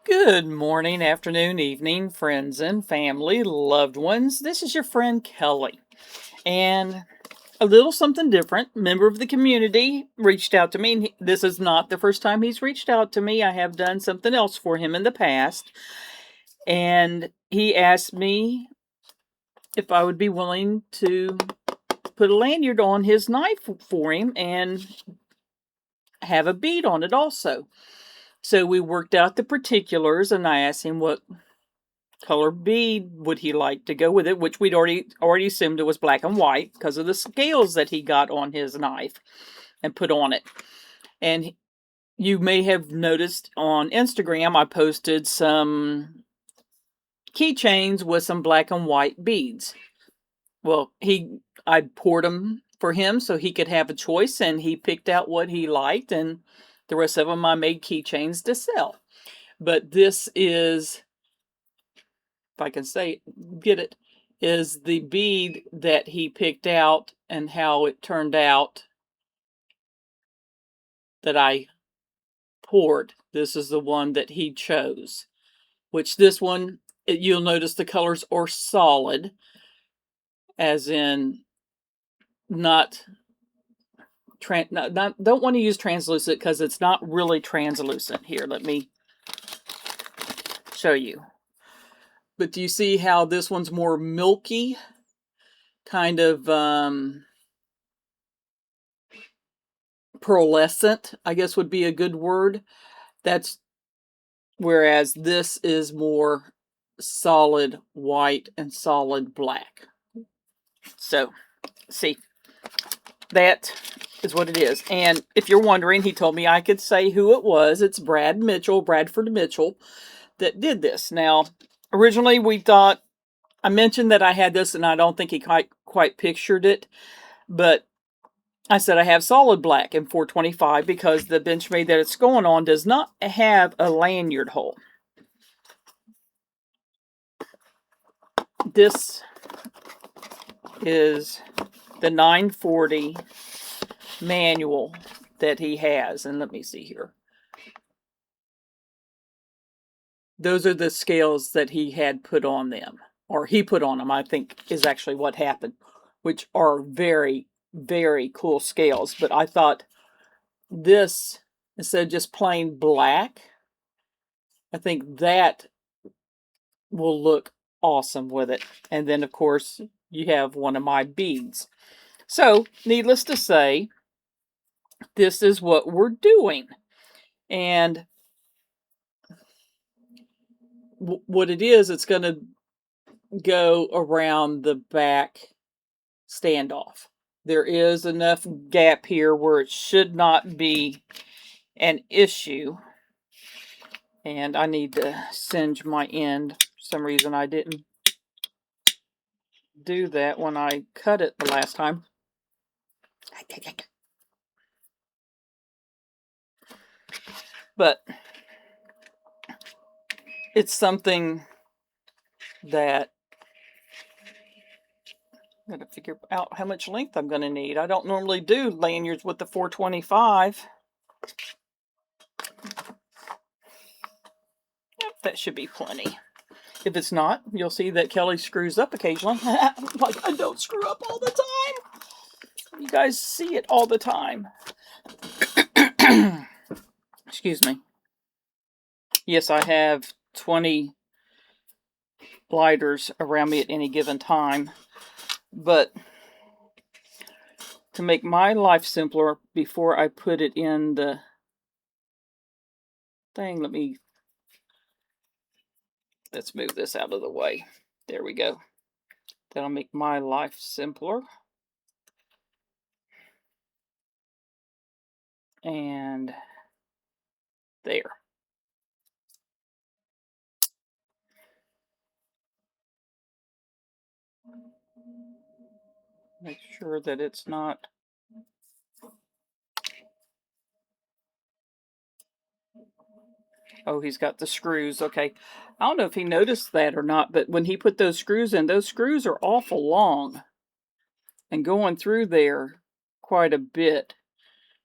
Good morning, afternoon, evening, friends and family, loved ones. This is your friend Kelly. And a little something different. Member of the community reached out to me. And this is not the first time he's reached out to me. I have done something else for him in the past. And he asked me if I would be willing to put a lanyard on his knife for him and have a bead on it also. So we worked out the particulars, and I asked him what color bead would he like to go with it, which we'd already assumed it was black and white because of the scales that he got on his knife and put on it. And you may have noticed on Instagram I posted some keychains with some black and white beads. Well, I poured them for him so he could have a choice, and he picked out what he liked, and the rest of them I made keychains to sell. But this is, if I can say get it, is the bead that he picked out and how it turned out that I poured. This is the one that he chose, which this one, you'll notice the colors are solid, as in not, don't want to use translucent because it's not really translucent. Here, let me show you. But do you see how this one's more milky, kind of pearlescent, I guess would be a good word. That's whereas this is more solid white and solid black. So, see, that is what it is. And if you're wondering, he told me I could say who it was. It's Bradford Mitchell, that did this. Now, originally we thought, I mentioned that I had this and I don't think he quite pictured it, but I said I have solid black in 425 because the Benchmade that it's going on does not have a lanyard hole. This is the 940 manual that he has. And let me see here. Those are the scales that he had put on them. Or he put on them, I think, is actually what happened. Which are very, very cool scales. But I thought this, instead of just plain black, I think that will look awesome with it. And then, of course, you have one of my beads. So, needless to say, this is what we're doing. And what it is, it's going to go around the back standoff. There is enough gap here where it should not be an issue. And I need to singe my end. For some reason I didn't do that when I cut it the last time. But it's something that I'm going to figure out how much length I'm going to need. I don't normally do lanyards with the 425. That should be plenty. If it's not, you'll see that Kelly screws up occasionally. Like, I don't screw up all the time. You guys see it all the time. Excuse me. Yes, I have 20 lighters around me at any given time. But to make my life simpler, before I put it in the thing, let's move this out of the way. There we go. That'll make my life simpler. And there. Make sure that it's not. Oh, he's got the screws. Okay. I don't know if he noticed that or not, but when he put those screws in, those screws are awful long and going through there quite a bit.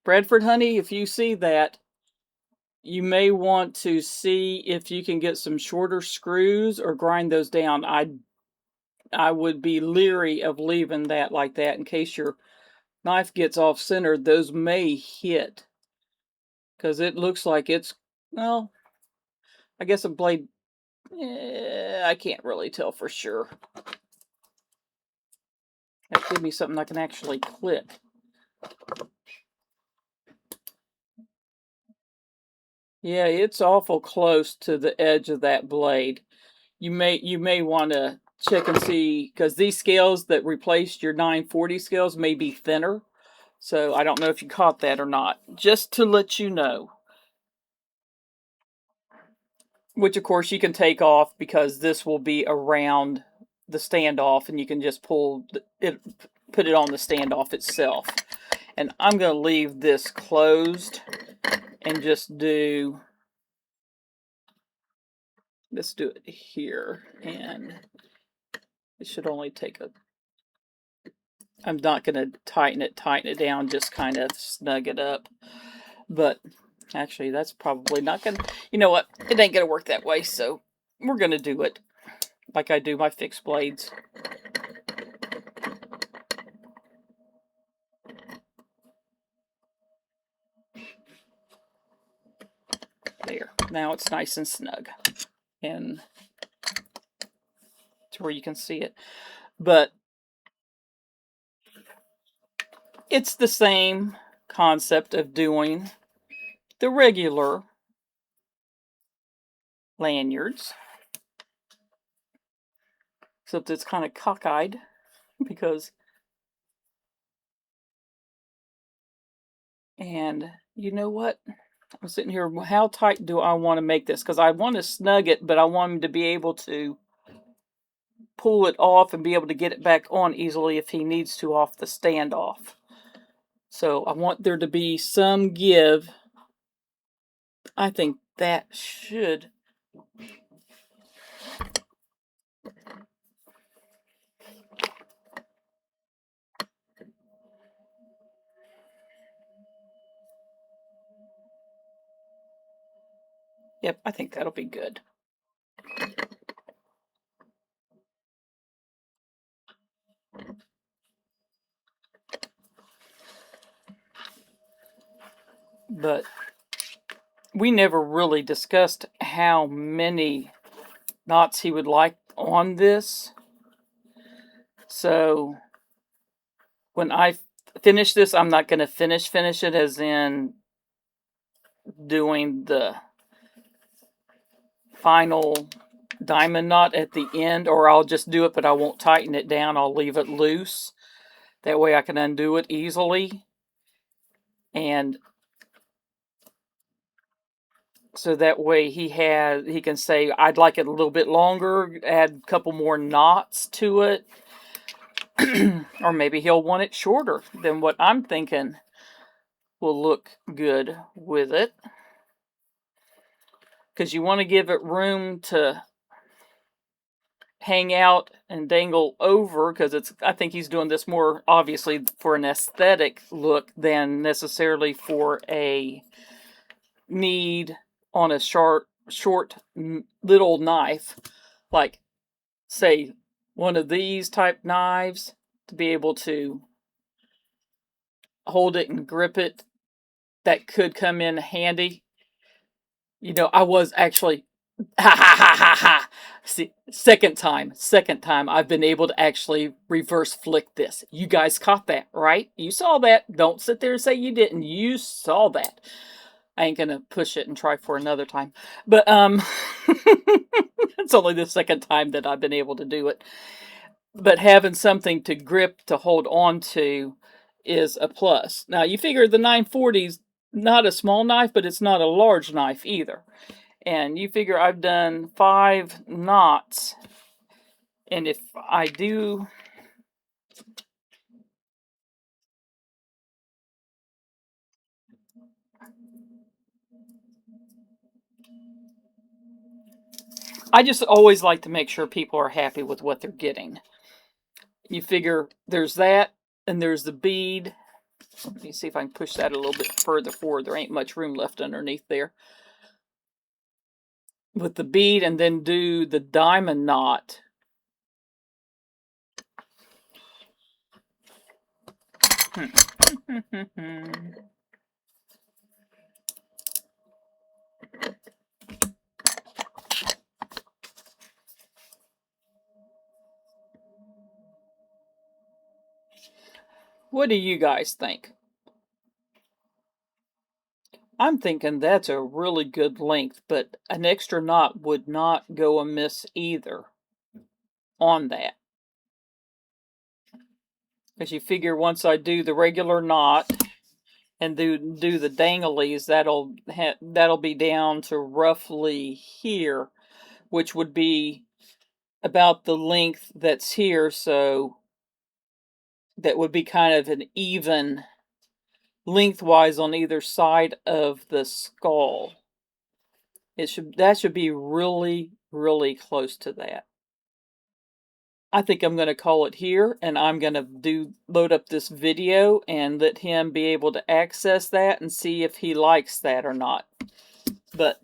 Bradford, honey, if you see that, you may want to see if you can get some shorter screws or grind those down. I would be leery of leaving that like that in case your knife gets off center. Those may hit because it looks like it's, well, I guess a blade, I can't really tell for sure. That give me something I can actually click. Yeah, it's awful close to the edge of that blade. You may want to check and see, because these scales that replaced your 940 scales may be thinner. So I don't know if you caught that or not. Just to let you know. Which of course you can take off because this will be around the standoff and you can just put it on the standoff itself. And I'm going to leave this closed and just do, let's do it here. And it should only take a, I'm not going to tighten it down, just kind of snug it up. But actually, that's probably not going to, you know what, it ain't going to work that way. So we're going to do it like I do my fixed blades. There, now it's nice and snug. And to where you can see it. But it's the same concept of doing the regular lanyards, except it's kind of cockeyed because, and you know what, I'm sitting here, how tight do I want to make this? Because I want to snug it, but I want him to be able to pull it off and be able to get it back on easily if he needs to off the standoff. So I want there to be some give. I think that should, yep, I think that'll be good. But we never really discussed how many knots he would like on this. So when I finish this, I'm not going to finish it as in doing the final diamond knot at the end, or I'll just do it, but I won't tighten it down. I'll leave it loose. That way I can undo it easily. And so that way he can say, I'd like it a little bit longer, add a couple more knots to it. Or maybe he'll want it shorter than what I'm thinking will look good with it. Because you want to give it room to hang out and dangle over, because I think he's doing this more obviously for an aesthetic look than necessarily for a need on a short little knife, like say one of these type knives, to be able to hold it and grip it. That could come in handy. You know, I was actually, ha ha ha ha ha. See, second time I've been able to actually reverse flick this. You guys caught that, right? You saw that. Don't sit there and say you didn't. You saw that. I ain't gonna push it and try for another time. But it's only the second time that I've been able to do it. But having something to grip to hold on to is a plus. Now you figure the 940's not a small knife, but it's not a large knife either. And you figure I've done 5 knots. And if I do, I just always like to make sure people are happy with what they're getting. You figure there's that, and there's the bead. Let me see if I can push that a little bit further forward. There ain't much room left underneath there. with the bead and then do the diamond knot. What do you guys think? I'm thinking that's a really good length, but an extra knot would not go amiss either on that. Because you figure once I do the regular knot and do the danglies, that'll be down to roughly here, which would be about the length that's here, so that would be kind of an even lengthwise on either side of the skull. That should be really, really close to that. I think I'm going to call it here, and I'm going to load up this video and let him be able to access that and see if he likes that or not. But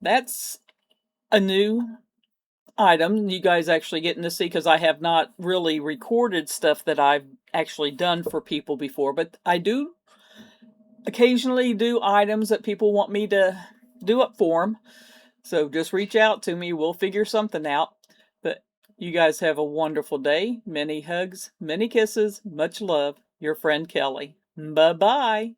that's a new item you guys actually getting to see, because I have not really recorded stuff that I've actually done for people before, but I do occasionally do items that people want me to do up for them. So just reach out to me. We'll figure something out. But you guys have a wonderful day. Many hugs, many kisses, much love. Your friend Kelly. Bye-bye.